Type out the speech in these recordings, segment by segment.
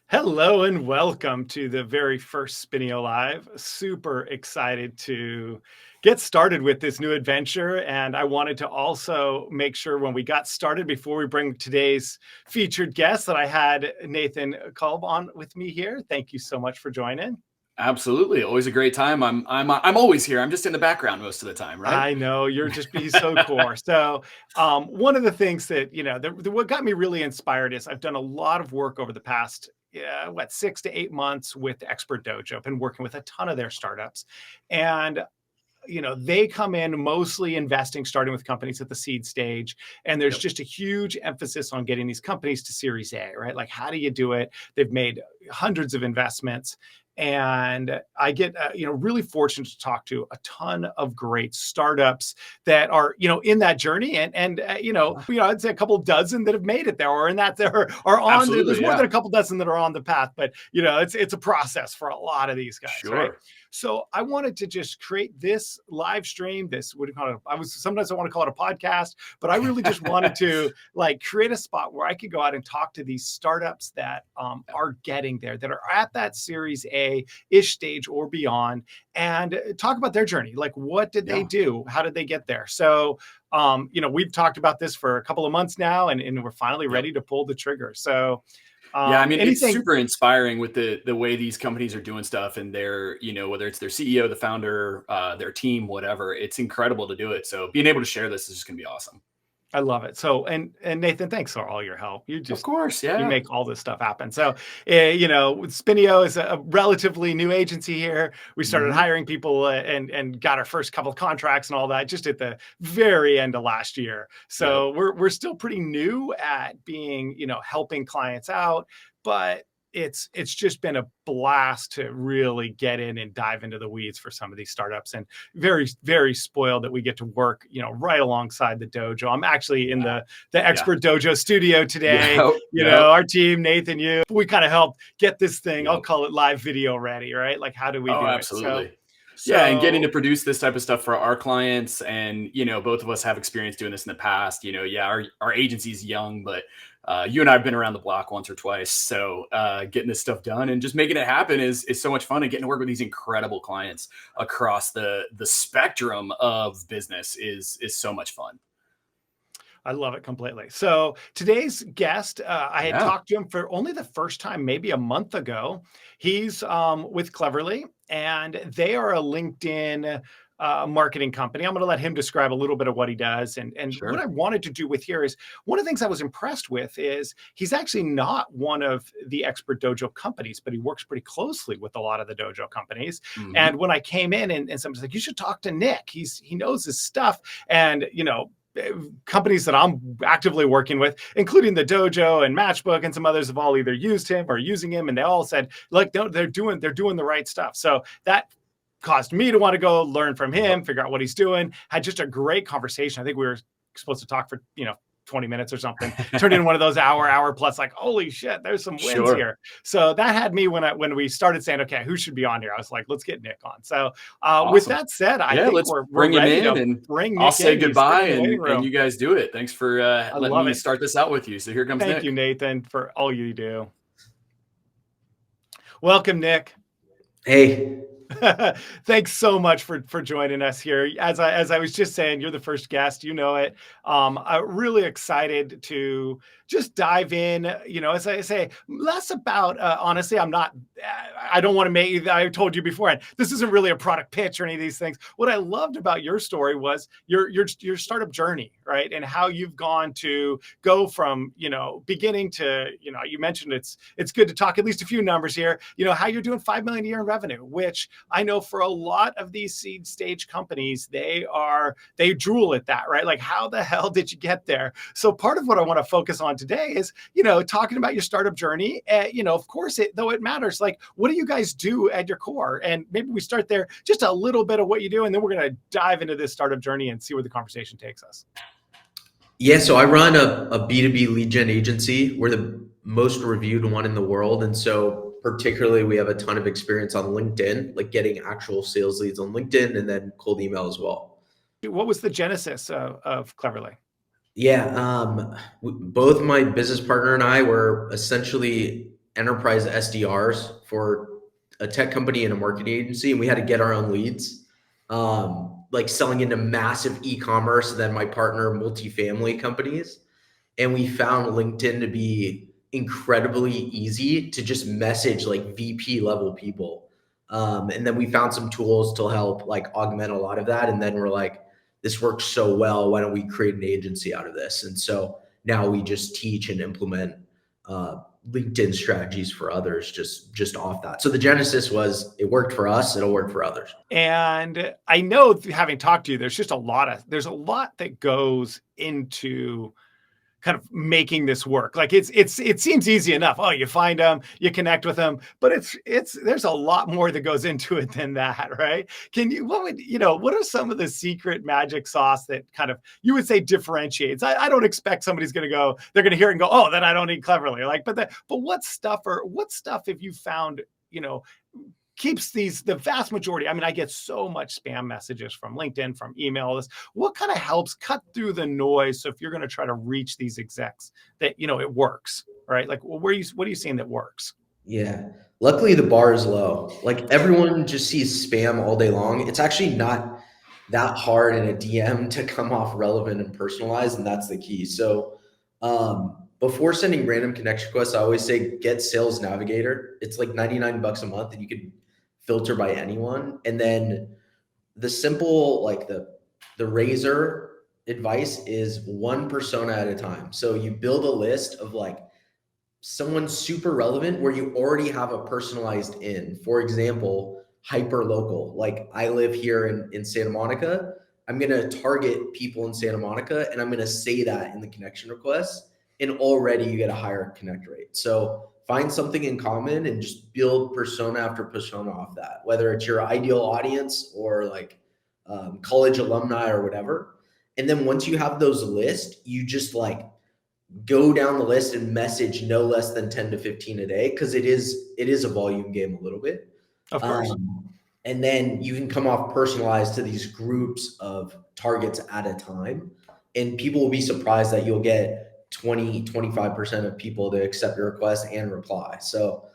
Hello and welcome to the very first Spinnio Live. Super excited to get started with this new adventure. And I wanted to also make sure when we got started, before we bring today's featured guest, that I had Nathan Kolb on with me here. Thank you so much for joining. Absolutely. Always a great time. I'm always here. I'm just in the background most of the time, right? I know you're just being so core. So one of the things that, what got me really inspired is I've done a lot of work over the past 6 to 8 months with Expert Dojo. I've been working with a ton of their startups, and they come in mostly investing, starting with companies at the seed stage. And there's Yep. just a huge emphasis on getting these companies to Series A, right? Like, how do you do it? They've made hundreds of investments. And I get, really fortunate to talk to a ton of great startups that are, in that journey. I'd say a couple dozen that have made it there, or in that there are on there. There's Absolutely. more than Yeah. a couple dozen that are on the path, but it's a process for a lot of these guys, right? Sure. So I wanted to just create this live stream, this, what do you call it? Sometimes I want to call it a podcast, but I really just wanted to create a spot where I could go out and talk to these startups that are getting there, that are at that Series A-ish stage or beyond, and talk about their journey. Like, what did they Yeah. do? How did they get there? So, we've talked about this for a couple of months now, and we're finally Yep. ready to pull the trigger. So, Yeah. I mean, it's anything. super inspiring with the way these companies are doing stuff, and their, whether it's their CEO, the founder, their team, whatever. It's incredible to do it. So being able to share this is just gonna be awesome. I love it. So, and Nathan, thanks for all your help. Of course. You Yeah. make all this stuff happen. So, Spinnio is a relatively new agency here. We started Mhm. hiring people and got our first couple of contracts and all that just at the very end of last year. Yep. So we're still pretty new at being, helping clients out, but it's just been a blast to really get in and dive into the weeds for some of these startups, and very, very spoiled that we get to work, right alongside the dojo. I'm actually in the Yeah. Expert Dojo studio today. Yep. Yep. Our team, Nathan, we kind of helped get this thing, I'll Yep. call it live video ready, right? Like, how do we Oh, do it? So, absolutely. Yeah, and getting to so produce this type of stuff for our clients, and both of us have experience doing this in the past. Yeah, our agency's young, but you and I have been around the block once or twice. So getting this stuff done and just making it happen is so much fun, and getting to work with these incredible clients across the spectrum of business is so much fun. I love it completely. So today's guest, I had Yeah, talked to him for only the first time, maybe a month ago. He's with Cleverly, and they are a LinkedIn marketing company. I'm going to let him describe a little bit of what he does. And what I sure. wanted to do with here is, one of the things I was impressed with is he's actually not one of the Expert Dojo companies, but he works pretty closely with a lot of the dojo companies. Hmm. And when I came in, and somebody's like, you should talk to Nick. He knows his stuff. And, companies that I'm actively working with, including the dojo and Matchbook and some others, have all either used him or using him, and they all said, like, they're doing the right stuff. So that caused me to want to go learn from Yep. him, figure out what he's doing. Had just a great conversation. I think we were supposed to talk for 20 minutes or something. Turned into one of those hour plus, like, holy shit, there's some wins Sure. here. So that had me, when we started saying, okay, who should be on here? I was like, let's get Nick on. So with Awesome. that said, I Yeah, think let's we're bring him ready in, to and bring I'll Nick say in. He's sitting goodbye, in the waiting and room. you guys do it. Thanks for I letting love me it. start this out with you. So here comes Thank you, Nick. Nathan, for all you do. Welcome, Nick. Hey, Thanks so much for joining us here. As I was just saying, you're the first guest. You know it. I'm really excited to just dive in. As I say, less about honestly. I'm not. I don't want to make. I told you beforehand. This isn't really a product pitch or any of these things. What I loved about your story was your startup journey, right? And how you've gone to go from beginning to you mentioned it's good to talk at least a few numbers here. How you're doing 5 million a year in revenue, which I know for a lot of these seed stage companies, they drool at that, right? Like, how the hell did you get there? So part of what I want to focus on today is, talking about your startup journey. Of course, though it matters, like, what do you guys do at your core? And maybe we start there, just a little bit of what you do, and then we're going to dive into this startup journey and see where the conversation takes us. yeah, so I run a B2B lead gen agency. We're the most reviewed one in the world. And so, particularly, we have a ton of experience on LinkedIn, like getting actual sales leads on LinkedIn and then cold email as well. What was the genesis of Cleverly? Yeah, both my business partner and I were essentially enterprise SDRs for a tech company and a marketing agency, and we had to get our own leads, like selling into massive e-commerce, then my partner multifamily companies. And we found LinkedIn to be incredibly easy to just message like VP level people. And then we found some tools to help like augment a lot of that. And then we're like, this works so well. Why don't we create an agency out of this? And so now we just teach and implement LinkedIn strategies for others just off that. So the genesis was it worked for us, it'll work for others. And I know, having talked to you, there's a lot that goes into kind of making this work. Like it seems easy enough. Oh, you find them, you connect with them, but there's a lot more that goes into it than that, right? What are some of the secret magic sauce that kind of you would say differentiates? I don't expect somebody's they're going to hear it and go, oh, then I don't eat cleverly. Like, but what stuff have you found, keeps the vast majority? I mean, I get so much spam messages from LinkedIn, from emails. What kind of helps cut through the noise? So if you're going to try to reach these execs, that, it works, right? Like, what are you seeing that works? Yeah. Luckily the bar is low. Like everyone just sees spam all day long. It's actually not that hard in a DM to come off relevant and personalized. And that's the key. So, before sending random connection requests, I always say get Sales Navigator. It's like $99 a month and you can filter by anyone. And then the simple, like the razor advice is one persona at a time. So you build a list of like someone super relevant where you already have a personalized in. For example, hyper local. Like I live here in Santa Monica. I'm going to target people in Santa Monica and I'm going to say that in the connection request. And already you get a higher connect rate. So find something in common and just build persona after persona off that, whether it's your ideal audience or like college alumni or whatever. And then once you have those lists, you just like go down the list and message no less than 10 to 15 a day, because it is a volume game a little bit. Of course. And then you can come off personalized to these groups of targets at a time. And people will be surprised that you'll get 25% of people to accept your request and reply. So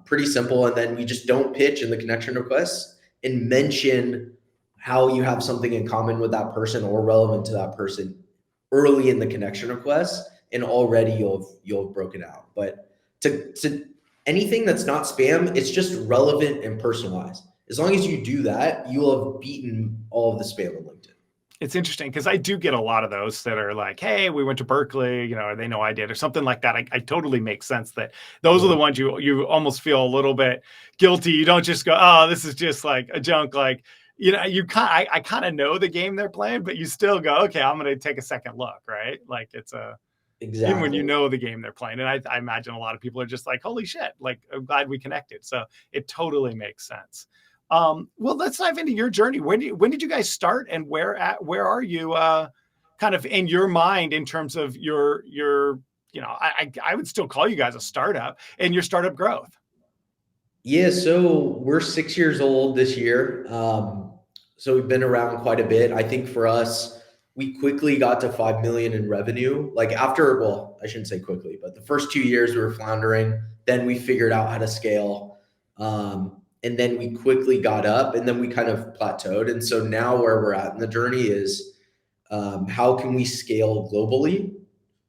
pretty simple. And then we just don't pitch in the connection requests and mention how you have something in common with that person or relevant to that person early in the connection request, and already you'll have broken out. But to anything that's not spam, it's just relevant and personalized. As long as you do that, you'll have beaten all of the spam on LinkedIn. It's interesting because I do get a lot of those that are like, hey, we went to Berkeley, they know I did, or something like that. I totally make sense that those are the ones you almost feel a little bit guilty. You don't just go, oh, this is just like a junk. Like, I kind of know the game they're playing, but you still go, okay, I'm going to take a second look, right? Like Exactly. Even when you know the game they're playing. And I imagine a lot of people are just like, holy shit, like, I'm glad we connected. So it totally makes sense. Well, let's dive into your journey. When did you guys start, and where are you kind of in your mind in terms of your I would still call you guys a startup and your startup growth? Yeah, so we're 6 years old this year. So we've been around quite a bit. I think for us, we quickly got to 5 million in revenue. Like well, I shouldn't say quickly, but the first 2 years we were floundering. Then we figured out how to scale. And then we quickly got up, and then we kind of plateaued. And so now where we're at in the journey is how can we scale globally?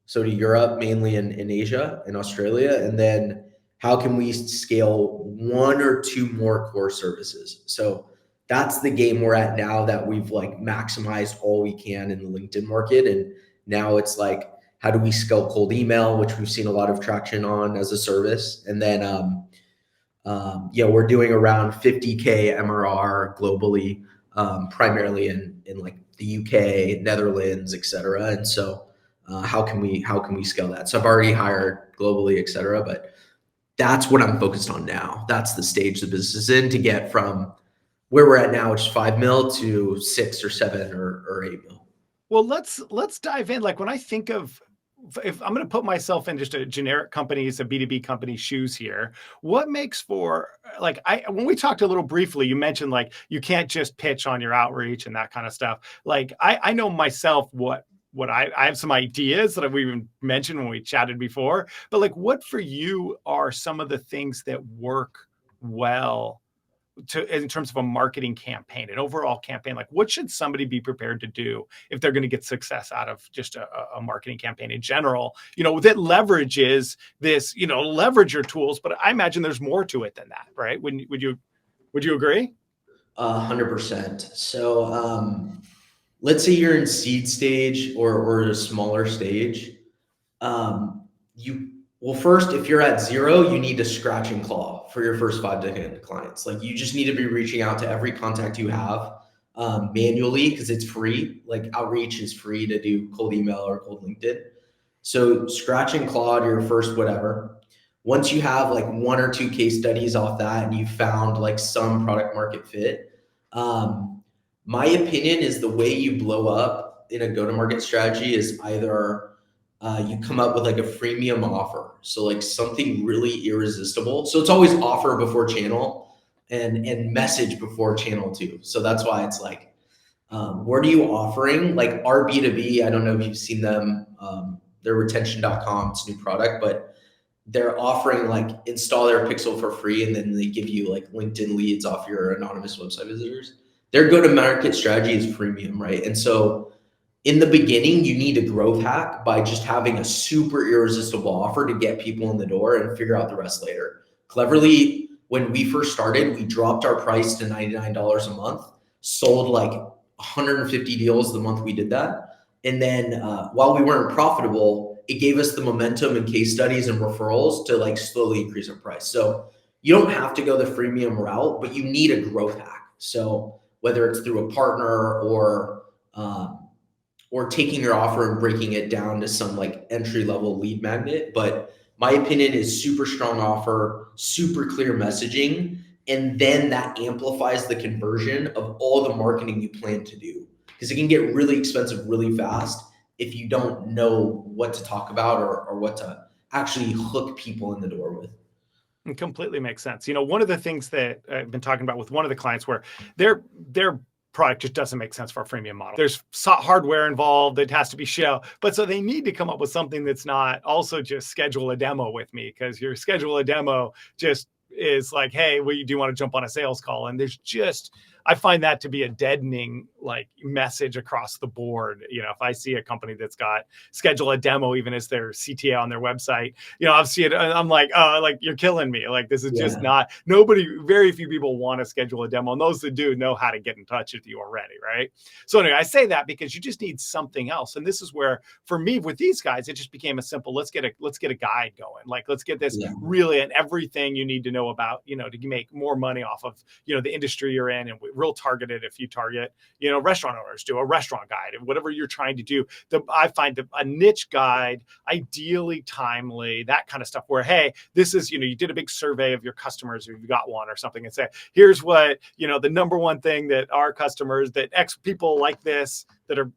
So to Europe, mainly in Asia and Australia. And then how can we scale one or two more core services? So that's the game we're at now, that we've like maximized all we can in the LinkedIn market. And now it's like, how do we scale cold email, which we've seen a lot of traction on as a service. And then, we're doing around 50K MRR globally, primarily in like the UK, Netherlands, et cetera. And so how can we scale that? So I've already hired globally, et cetera, but that's what I'm focused on now. That's the stage the business is in, to get from where we're at now, which is 5 mil, to 6 or 7 or 8 mil. Well, let's dive in. Like, when I think of, if I'm going to put myself in just a generic company's, a B2B company's shoes here, what makes for, like, when we talked a little briefly, you mentioned like you can't just pitch on your outreach and that kind of stuff. Like I know myself what what I have some ideas that we even mentioned when we chatted before, but like what for you are some of the things that work well to in terms of a marketing campaign, an overall campaign? Like what should somebody be prepared to do if they're going to get success out of just a marketing campaign in general, that leverages this, leverage your tools, but I imagine there's more to it than that, right? Would you agree? 100%. So let's say you're in seed stage or a smaller stage. You well, first, if you're at zero, you need to scratch and claw for your first 5 to 10 clients. Like you just need to be reaching out to every contact you have manually because it's free. Like outreach is free to do cold email or cold LinkedIn. So scratch and claw to your first whatever. Once you have like 1 or 2 case studies off that and you found like some product market fit, my opinion is the way you blow up in a go-to-market strategy is either you come up with like a freemium offer. So like something really irresistible. So it's always offer before channel and message before channel too. So that's why it's like, what are you offering? Like our B2B, I don't know if you've seen them. They're retention.com, it's a new product, but they're offering like install their pixel for free and then they give you like LinkedIn leads off your anonymous website visitors. Their go-to-market strategy is freemium, right? And so in the beginning, you need a growth hack by just having a super irresistible offer to get people in the door and figure out the rest later. Cleverly, when we first started, we dropped our price to $99 a month, sold like 150 deals the month we did that. And then while we weren't profitable, it gave us the momentum and case studies and referrals to like slowly increase our price. So you don't have to go the freemium route, but you need a growth hack. So whether it's through a partner or taking your offer and breaking it down to some like entry level lead magnet. But my opinion is super strong offer, super clear messaging, and then that amplifies the conversion of all the marketing you plan to do. Because it can get really expensive really fast if you don't know what to talk about or what to actually hook people in the door with. It completely makes sense. One of the things that I've been talking about with one of the clients where their product just doesn't make sense for a freemium model. There's hardware involved. It has to be show. But so they need to come up with something that's not also just schedule a demo with me, because your schedule a demo just is like, hey, do you want to jump on a sales call? And I find that to be a deadening like message across the board. If I see a company that's got schedule a demo, even as their CTA on their website, I've seen it. I'm like, oh, like you're killing me. Like this is just not, very few people want to schedule a demo. And those that do know how to get in touch with you already. Right. So anyway, I say that because you just need something else. And this is where, for me, with these guys, it just became a simple, let's get a guide going. Like, let's get this really and everything you need to know about, to make more money off of, the industry you're in, and real targeted. If you target, restaurant owners, do a restaurant guide and whatever you're trying to do. I find a niche guide, ideally timely, that kind of stuff where, hey, this is, you did a big survey of your customers, or you've got one or something, and say, here's what, the number one thing that our customers, that X people like this, that are,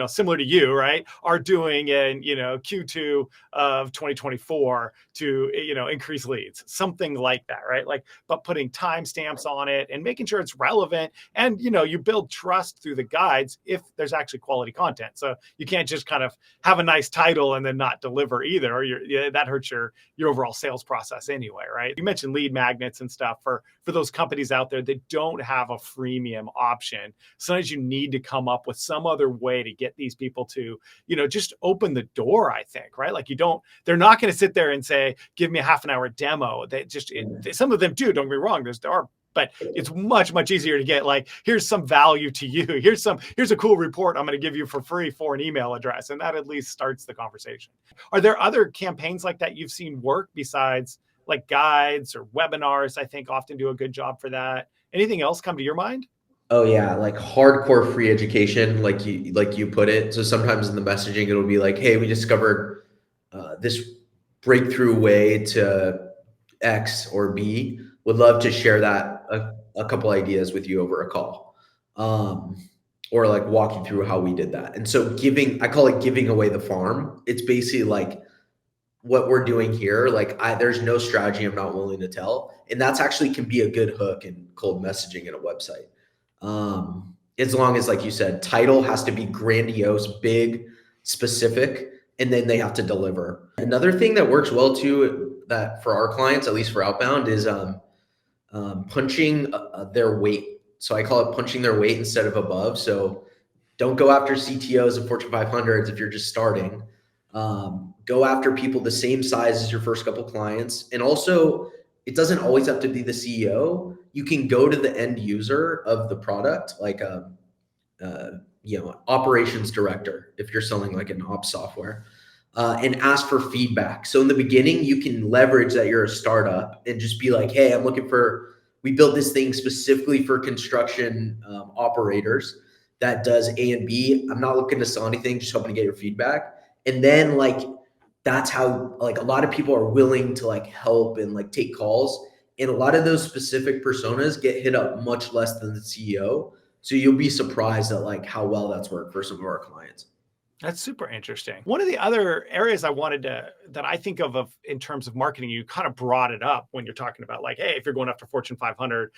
similar to you, right, are doing in, Q2 of 2024 to, increase leads, something like that, right? Like, but putting timestamps on it and making sure it's relevant. And, you build trust through the guides if there's actually quality content. So you can't just kind of have a nice title and then not deliver either, or that hurts your overall sales process anyway, right? You mentioned lead magnets and stuff for those companies out there that don't have a freemium option. Sometimes you need to come up with some other way to get these people to, just open the door, I think, right? Like they're not going to sit there and say, give me a half an hour demo. Some of them do, don't get me wrong, but it's much, much easier to get like, here's some value to you. Here's a cool report I'm going to give you for free for an email address. And that at least starts the conversation. Are there other campaigns like that you've seen work besides like guides or webinars? I think often do a good job for that. Anything else come to your mind? Oh yeah, like hardcore free education, like you put it. So sometimes in the messaging, it'll be like, hey, we discovered this breakthrough way to X or B. Would love to share that a couple ideas with you over a call, or like walking through how we did that. And so I call it giving away the farm. It's basically like what we're doing here. Like there's no strategy I'm not willing to tell, and that's actually can be a good hook in cold messaging in a website. As long as, like you said, title has to be grandiose, big, specific, and then they have to deliver. Another thing that works well too, that for our clients, at least for outbound, is punching their weight. So I call it punching their weight instead of above. So don't go after CTOs of Fortune 500s if you're just starting. Go after people the same size as your first couple clients. And also, it doesn't always have to be the CEO. You can go to the end user of the product, like operations director, if you're selling like an ops software, and ask for feedback. So in the beginning, you can leverage that you're a startup and just be like, hey, we built this thing specifically for construction operators that does A and B. I'm not looking to sell anything, just hoping to get your feedback. And then like, that's how like a lot of people are willing to like help and like take calls. And a lot of those specific personas get hit up much less than the CEO. So you'll be surprised at like how well that's worked for some of our clients. That's super interesting. One of the other areas I wanted that I think of in terms of marketing, you kind of brought it up when you're talking about like, hey, if you're going after Fortune 500,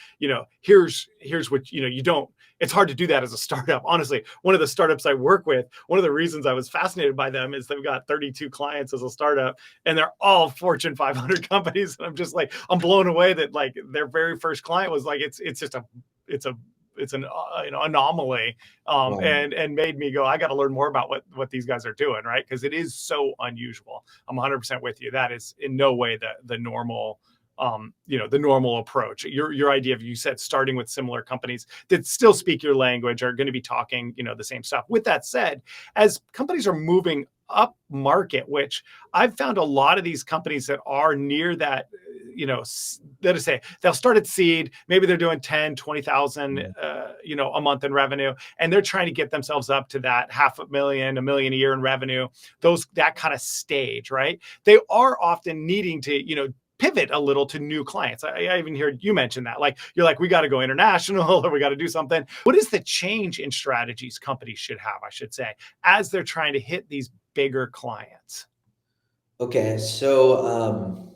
here's what, you don't, it's hard to do that as a startup. Honestly, one of the startups I work with, one of the reasons I was fascinated by them is they've got 32 clients as a startup and they're all Fortune 500 companies. And I'm just like, I'm blown away that like their very first client was like, it's an anomaly, and made me go, I got to learn more about what these guys are doing, right? Because it is so unusual. I'm 100% with you. That is in no way the normal, the normal approach. Your idea of, you said, starting with similar companies that still speak your language are going to be talking, the same stuff. With that said, as companies are moving up market, which I've found a lot of these companies that are near that, let us say they'll start at seed, maybe they're doing 10, 20,000, a month in revenue, and they're trying to get themselves up to that $500,000, $1 million a year in revenue, that kind of stage, right? They are often needing to, pivot a little to new clients. I even heard you mention that, like, you're like, we got to go international or we got to do something. What is the change in strategies companies should have, I should say, as they're trying to hit these bigger clients? Okay. So,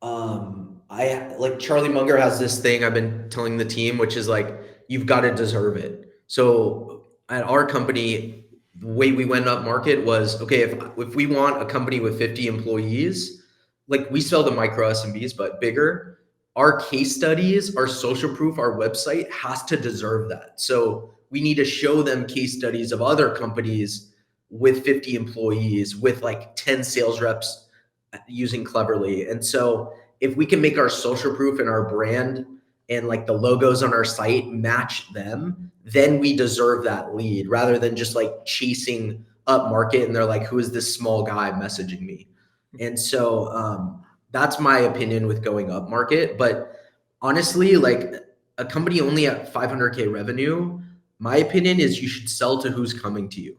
I like Charlie Munger has this thing I've been telling the team, which is like, you've got to deserve it. So at our company, the way we went up market was, okay, if we want a company with 50 employees, like we sell to micro SMBs, but bigger, our case studies, our social proof, our website has to deserve that. So we need to show them case studies of other companies with 50 employees, with like 10 sales reps using Cleverly. And so if we can make our social proof and our brand and like the logos on our site match them, then we deserve that lead, rather than just like chasing up market and they're like, who is this small guy messaging me? And so that's my opinion with going up market. But honestly, like a company only at 500K revenue, my opinion is you should sell to who's coming to you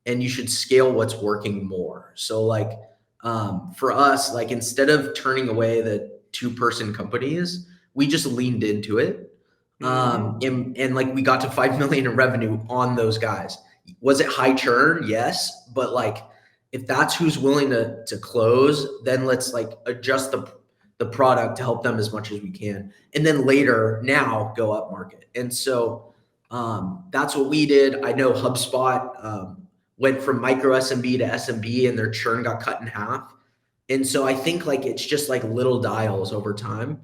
and you should scale what's working more. So like for us, like instead of turning away the 2-person companies, we just leaned into it. And like we got to 5 million in revenue on those guys. Was it high churn? Yes. But like, if that's who's willing to close, then let's like adjust the product to help them as much as we can. And then later now go up market. And so that's what we did. I know HubSpot went from micro SMB to SMB and their churn got cut in half. And so I think like it's just like little dials over time.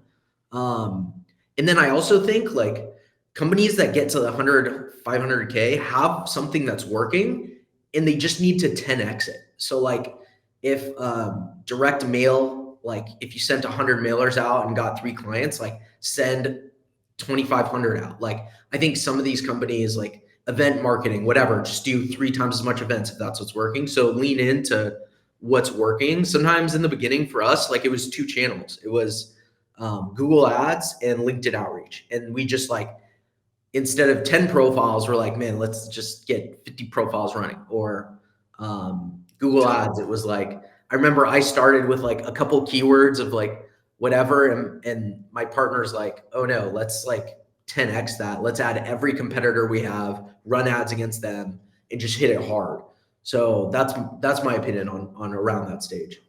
And then I also think like companies that get to the 500K have something that's working and they just need to 10x it. So like if direct mail, like if you sent 100 mailers out and got 3 clients, like send 2,500 out. Like I think some of these companies like event marketing, whatever, just do 3 times as much events if that's what's working. So lean into what's working. Sometimes in the beginning for us, like it was 2 channels. It was Google Ads and LinkedIn outreach. And we just like, instead of 10 profiles, we're like, man, let's just get 50 profiles running. Or Google Ads, it was like, I remember I started with like a couple keywords of like whatever. And my partner's like, oh no, let's like 10x that. Let's add every competitor we have, run ads against them and just hit it hard. So that's my opinion on around that stage.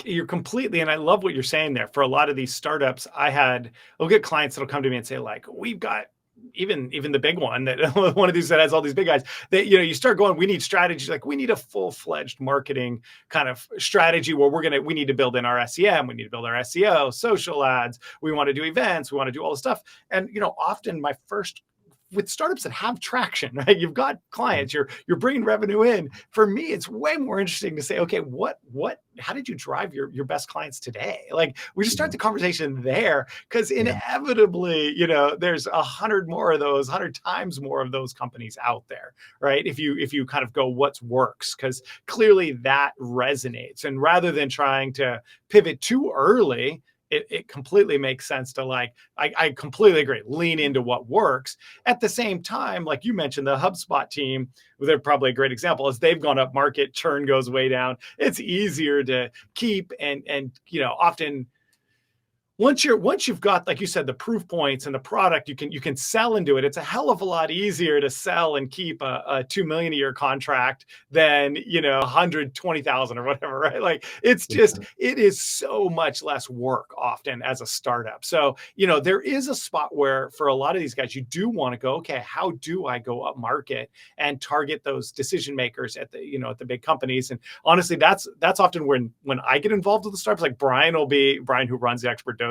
You're completely, and I love what you're saying there. For a lot of these startups, I'll get clients that'll come to me and say like, we've got even the big one, that one of these that has all these big guys, that, you know, you start going, we need strategies, like we need a full-fledged marketing kind of strategy where we need to build in our SEM, we need to build our SEO, social ads, we want to do events, we want to do all this stuff. And, you know, often my first, with startups that have traction, right? You've got clients, you're bringing revenue in. For me, it's way more interesting to say, okay, how did you drive your best clients today? Like, we just start the conversation there, because inevitably, you know, there's 100 more of those, 100 times more of those companies out there, right? If you kind of go, what works, because clearly that resonates. And rather than trying to pivot too early, it completely makes sense to, like, I completely agree, lean into what works. At the same time, like you mentioned, the HubSpot team, they're probably a great example. As they've gone up market, churn goes way down. It's easier to keep, and you know, often once you've got, like you said, the proof points and the product, you can sell into it. It's a hell of a lot easier to sell and keep a 2 million a year contract than, you know, 120,000 or whatever, right? Like, it's just, it is so much less work often as a startup. So, you know, there is a spot where for a lot of these guys, you do want to go, okay, how do I go up market and target those decision makers at the, you know, at the big companies? And honestly, that's often when I get involved with the startups. Like Brian, who runs the Expert Dojo,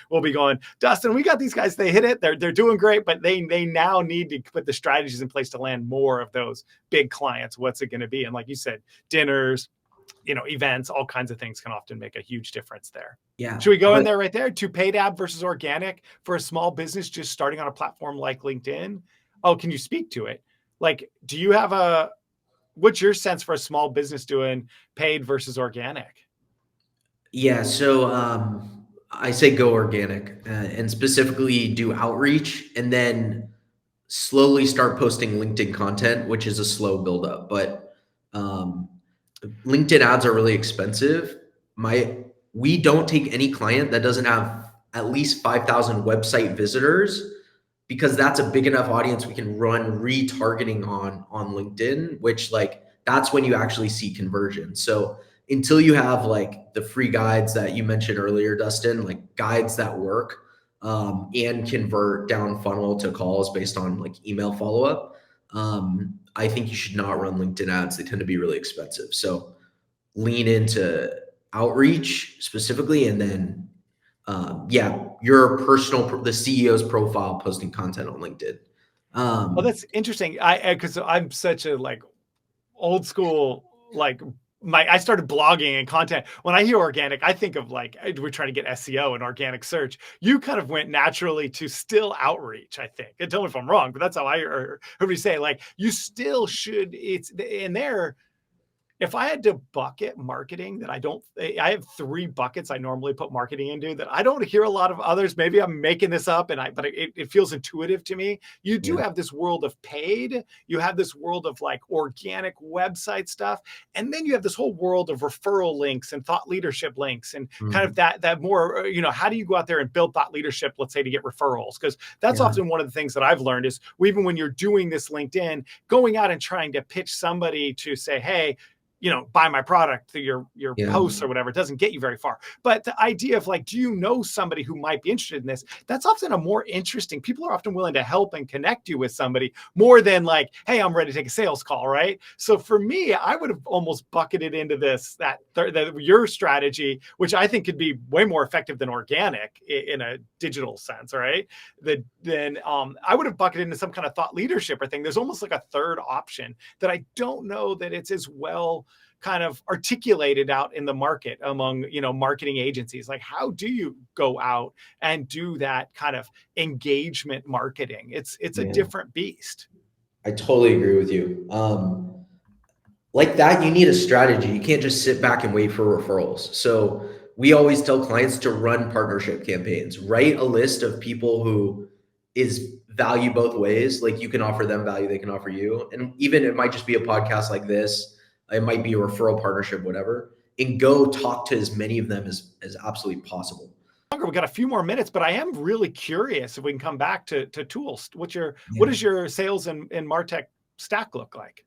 will be going, Dustin, we got these guys, they hit it, they're doing great, but they now need to put the strategies in place to land more of those big clients. What's it going to be? And like you said, dinners, you know, events, all kinds of things can often make a huge difference there. Yeah. Should we go in there right there to paid ad versus organic for a small business just starting on a platform like LinkedIn? Oh, can you speak to it? Like, do you have what's your sense for a small business doing paid versus organic? Yeah. So I say go organic, and specifically do outreach, and then slowly start posting LinkedIn content, which is a slow buildup. But um, LinkedIn ads are really expensive. We don't take any client that doesn't have at least 5,000 website visitors, because that's a big enough audience we can run retargeting on LinkedIn, which, like, that's when you actually see conversion. So until you have like the free guides that you mentioned earlier, Dustin, like guides that work, and convert down funnel to calls based on like email follow-up, I think you should not run LinkedIn ads. They tend to be really expensive. So lean into outreach specifically, and then your the CEO's profile, posting content on LinkedIn. Oh, that's interesting. Because I'm such a, like, old school, like, I started blogging and content. When I hear organic, I think of, like, we're trying to get SEO and organic search. You kind of went naturally to still outreach, I think. And tell me if I'm wrong, but that's how I heard you say, like, you still should, it's in there. If I had to bucket marketing, I have 3 buckets I normally put marketing into that I don't hear a lot of others. Maybe I'm making this up, but it feels intuitive to me. You do have this world of paid, you have this world of, like, organic website stuff, and then you have this whole world of referral links and thought leadership links, and kind of that more, you know, how do you go out there and build thought leadership, let's say, to get referrals? Because that's often one of the things that I've learned is, even when you're doing this LinkedIn, going out and trying to pitch somebody to say, hey, you know, buy my product through your posts or whatever, it doesn't get you very far. But the idea of, like, do you know somebody who might be interested in this? That's often a more interesting, people are often willing to help and connect you with somebody more than, like, hey, I'm ready to take a sales call, right? So for me, I would have almost bucketed into this, that your strategy, which I think could be way more effective than organic in a digital sense, right? Then I would have bucketed into some kind of thought leadership or thing. There's almost like a third option that I don't know that it's as well kind of articulated out in the market among, you know, marketing agencies. Like, how do you go out and do that kind of engagement marketing? It's a different beast. I totally agree with you. Like that, you need a strategy. You can't just sit back and wait for referrals. So we always tell clients to run partnership campaigns. Write a list of people who is value both ways. Like, you can offer them value, they can offer you. And even it might just be a podcast like this, it might be a referral partnership, whatever, and go talk to as many of them as absolutely possible. We got a few more minutes, but I am really curious if we can come back to tools. What does your sales and MarTech stack look like?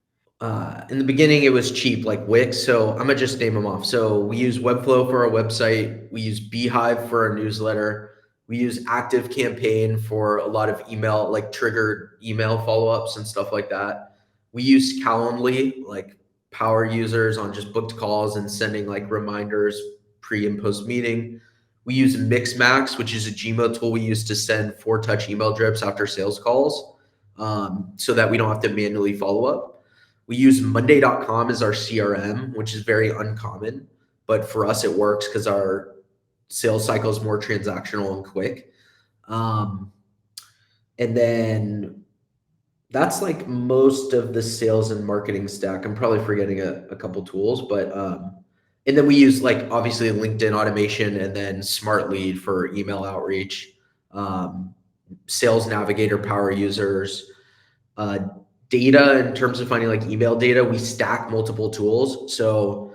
In the beginning, it was cheap, like Wix. So I'm gonna just name them off. So we use Webflow for our website. We use Beehive for our newsletter. We use Active Campaign for a lot of email, like triggered email follow-ups and stuff like that. We use Calendly, like power users on just booked calls and sending like reminders pre and post meeting. We use Mixmax, which is a Gmail tool we use to send 4-touch email drips after sales calls, so that we don't have to manually follow up. We use Monday.com as our CRM, which is very uncommon, but for us it works because our sales cycle is more transactional and quick. And then that's like most of the sales and marketing stack. I'm probably forgetting a couple tools, but and then we use like obviously LinkedIn automation and then Smart Lead for email outreach, Sales Navigator power users, data in terms of finding like email data. We stack multiple tools. So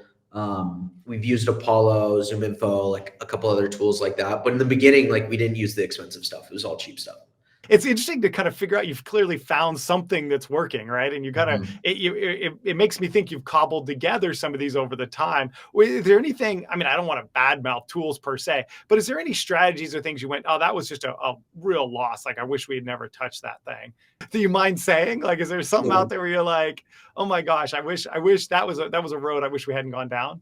we've used Apollo, ZoomInfo, like a couple other tools like that. But in the beginning, like we didn't use the expensive stuff. It was all cheap stuff. It's interesting to kind of figure out you've clearly found something that's working, right? And you gotta, it makes me think you've cobbled together some of these over the time. Is there anything, I mean, I don't want to badmouth tools per se, but is there any strategies or things you went, oh, that was just a real loss. Like, I wish we had never touched that thing. Do you mind saying, like, is there something out there where you're like, oh my gosh, I wish that was a road I wish we hadn't gone down?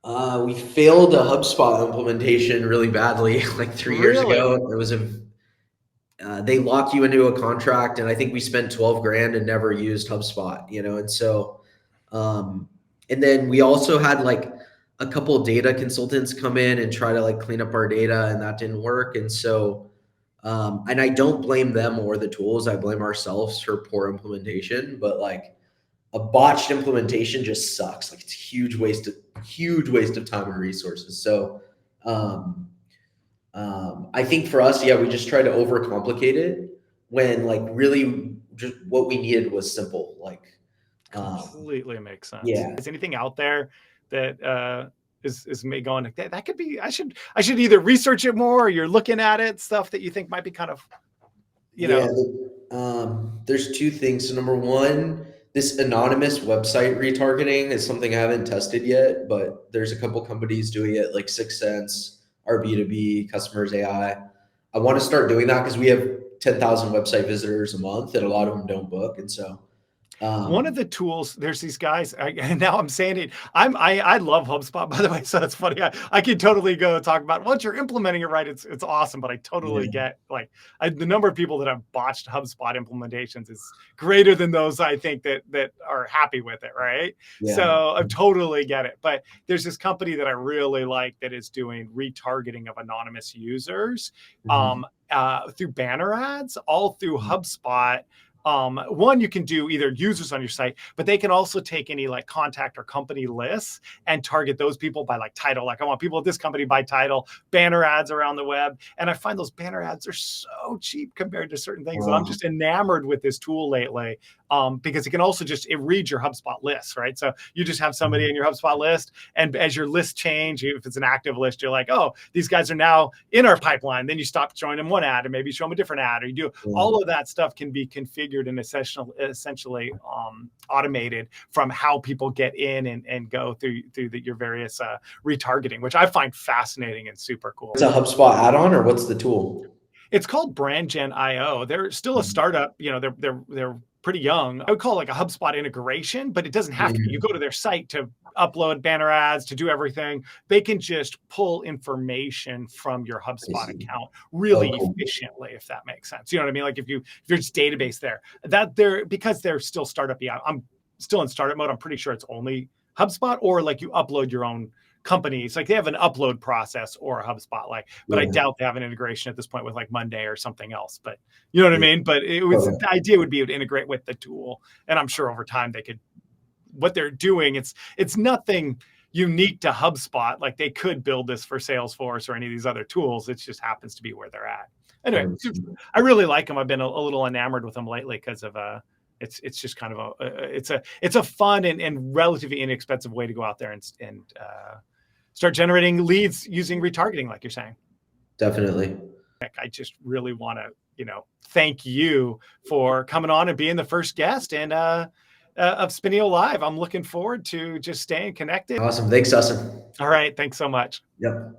We failed a HubSpot implementation really badly like 3 years ago. It was they lock you into a contract, and I think we spent 12 grand and never used HubSpot, you know? And so, and then we also had like a couple of data consultants come in and try to like clean up our data, and that didn't work. And so, and I don't blame them or the tools, I blame ourselves for poor implementation, but like a botched implementation just sucks. Like it's a huge waste of time and resources. So, I think for us, yeah, we just try to overcomplicate it when like really just what we needed was simple. Like completely makes sense. Yeah. Is anything out there that is me going, that could be, I should either research it more, or you're looking at it, stuff that you think might be kind of, you know? There's two things. So number one, this anonymous website retargeting is something I haven't tested yet, but there's a couple companies doing it, like 6 Sense, our B2B, Customers AI. I want to start doing that because we have 10,000 website visitors a month and a lot of them don't book. And so one of the tools, there's these guys, and now I'm saying it, I love HubSpot, by the way, so that's funny. I can totally go talk about, once you're implementing it right, it's awesome, but I totally get, like, the number of people that have botched HubSpot implementations is greater than those I think that are happy with it, right? So I totally get it. But there's this company that I really like that is doing retargeting of anonymous users through banner ads, all through HubSpot. One, you can do either users on your site, but they can also take any like contact or company lists and target those people by like title. Like, I want people at this company by title, banner ads around the web. And I find those banner ads are so cheap compared to certain things. So I'm just enamored with this tool lately, because it can also it reads your HubSpot list, right? So you just have somebody in your HubSpot list, and as your list change, if it's an active list, you're like, oh, these guys are now in our pipeline. Then you stop showing them one ad and maybe show them a different ad, or you do all of that stuff can be configured and essentially automated from how people get in and go through your various retargeting, which I find fascinating and super cool. It's a HubSpot add-on, or what's the tool? It's called BrandGen.io. They're still a startup. You know, they're pretty young. I would call it like a HubSpot integration, but it doesn't have to be. You go to their site to upload banner ads, to do everything. They can just pull information from your HubSpot account really efficiently, if that makes sense. You know what I mean? Like if there's database there, because they're still startup. Yeah, I'm still in startup mode. I'm pretty sure it's only HubSpot, or like you upload your own companies. Like they have an upload process or a HubSpot, but I doubt they have an integration at this point with like Monday or something else. But you know what I mean? But the idea would be to integrate with the tool. And I'm sure over time what they're doing, it's nothing unique to HubSpot. Like they could build this for Salesforce or any of these other tools. It just happens to be where they're at. Anyway, I really like them. I've been a little enamored with them lately because of it's just kind of it's a fun and relatively inexpensive way to go out there and start generating leads using retargeting, like you're saying. Definitely. I just really want to, thank you for coming on and being the first guest of Spinnio Live. I'm looking forward to just staying connected. Awesome. Thanks, Dustin. All right. Thanks so much. Yep.